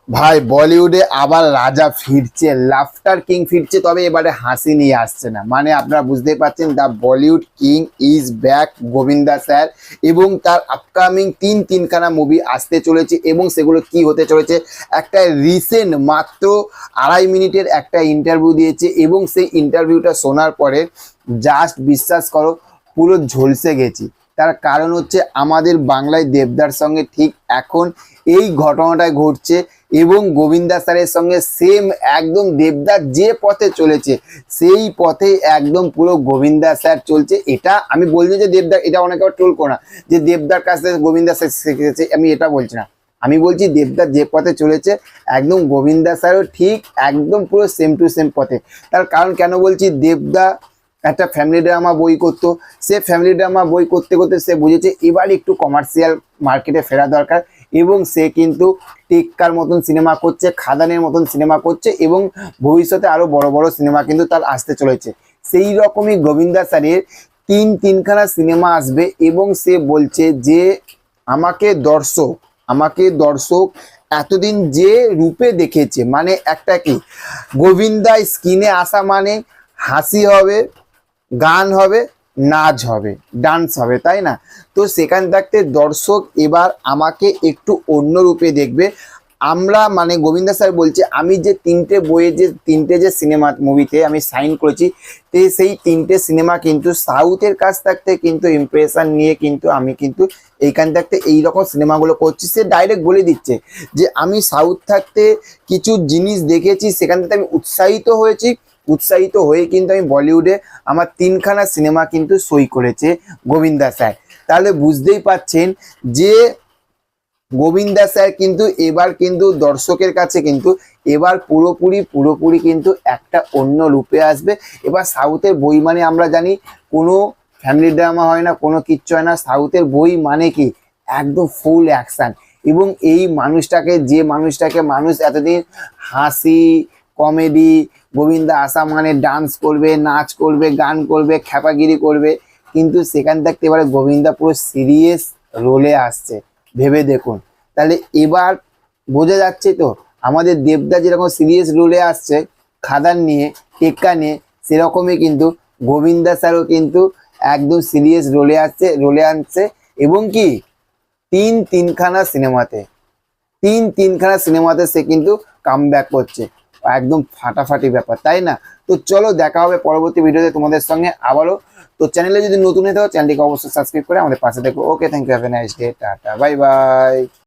ভাই বলিউডে আবার রাজা ফিরছে, লাফটার কিং ফিরছে, তবে এবারে হাসি নিয়ে আসছে না। মানে আপনারা বুঝতেই পারছেন, the Bollywood king is back Govinda sir. এবং তার আপকামিং তিনখানা মুভি আসতে চলেছে এবং সেগুলো কি হতে চলেছে, একটা রিসেন্ট মাত্র 2.5 মিনিটের একটা ইন্টারভিউ দিয়েছে এবং সেই ইন্টারভিউটা শোনার পরে জাস্ট বিশ্বাস করো পুরো ঝলসে গেছি। তার কারণ হচ্ছে আমাদের বাংলায় দেবদার সঙ্গে ঠিক এখন এই ঘটনাটাই ঘটছে এবং গোবিন্দা স্যারের সঙ্গে সেম একদম দেবদার যে পথে চলেছে সেই পথে একদম পুরো গোবিন্দা স্যার চলছে। এটা আমি বলছি যে দেবদার, এটা অনেকে ট্রোল করো না যে দেবদার কাছ থেকে গোবিন্দা স্যার শিখেছে, আমি এটা বলছি না। আমি বলছি দেবদার যে পথে চলেছে একদম গোবিন্দা স্যারও ঠিক একদম পুরো সেম টু সেম পথে। তার কারণ কেন বলছি, দেবদা একটা ফ্যামিলি ড্রামা বই করতো, সে ফ্যামিলি ড্রামা বই করতে করতে সে বুঝেছে এবার একটু কমার্শিয়াল মার্কেটে ফেরা দরকার এবং সে কিন্তু টেক্কার মতন সিনেমা করছে, খাদানের মতন সিনেমা করছে এবং ভবিষ্যতে আরো বড় বড় সিনেমা কিন্তু তার আসতে চলেছে। সেই রকমই গোবিন্দা স্যারের তিনখানা সিনেমা আসবে এবং সে বলছে যে আমাকে দর্শক এতদিন যে রূপে দেখেছে, মানে একটা কি গোবিন্দা স্ক্রিনে আসা মানে হাসি হবে, গান হবে, নাচ হবে, ডান্স হবে, তাই না? তো সেখান থাকতে দর্শক এবার আমাকে একটু অন্য রূপে দেখবে। আমরা মানে গোবিন্দা স্যার বলছে আমি যে তিনটে যে সিনেমা মুভিতে আমি সাইন করেছি, সেই তিনটে সিনেমা কিন্তু সাউথের কাছ থাকতে কিন্তু ইমপ্রেশন নিয়ে কিন্তু আমি কিন্তু এইখান থাকতে এইরকম সিনেমাগুলো করছি। সে ডাইরেক্ট বলে দিচ্ছে যে আমি সাউথ থাকতে কিছু জিনিস দেখেছি, সেখান থেকে আমি উৎসাহিত হয়ে কিন্তু আমি বলিউডে আমার তিনখানা সিনেমা কিন্তু সই করেছে গোবিন্দা স্যার। তাহলে বুঝতেই পাচ্ছেন যে গোবিন্দা স্যার কিন্তু এবার কিন্তু দর্শকের কাছে কিন্তু এবার পুরোপুরি কিন্তু একটা অন্য রূপে আসবে। এবার সাউথের বই মানে আমরা জানি কোনো ফ্যামিলি ড্রামা হয় না, কোনো কিচ্ছু হয় না। সাউথের বই মানে কি একদম ফুল অ্যাকশন। এবং এই মানুষটাকে মানুষ এতদিন হাসি কমেডি, গোবিন্দা আসা মানে ডান্স করবে, নাচ করবে, গান করবে, খ্যাপাগিরি করবে, কিন্তু সেখান থেকে এবারে গোবিন্দা পুরো সিরিয়াস রোলে আসছে। ভেবে দেখুন, তাহলে এবার বোঝা যাচ্ছে তো আমাদের দেবদা যেরকম সিরিয়াস রোলে আসছে খাদান নিয়ে, টেক্কা নিয়ে, সেরকমই কিন্তু গোবিন্দা স্যারও কিন্তু একদম সিরিয়াস রোলে আনছে এবং কি তিনখানা সিনেমাতে সে কিন্তু কামব্যাক করছে। একদম ফাটাফাটি ব্যাপার, তাই না? তো চলো দেখা হবে পরবর্তী ভিডিওতে তোমাদের সঙ্গে আবারও। তো চ্যানেলে যদি নতুন হয়ে থাকো চ্যানেলটিকে অবশ্যই সাবস্ক্রাইব করে আমাদের পাশে দেখো। Okay, thank you, have a nice day, tata, bye by.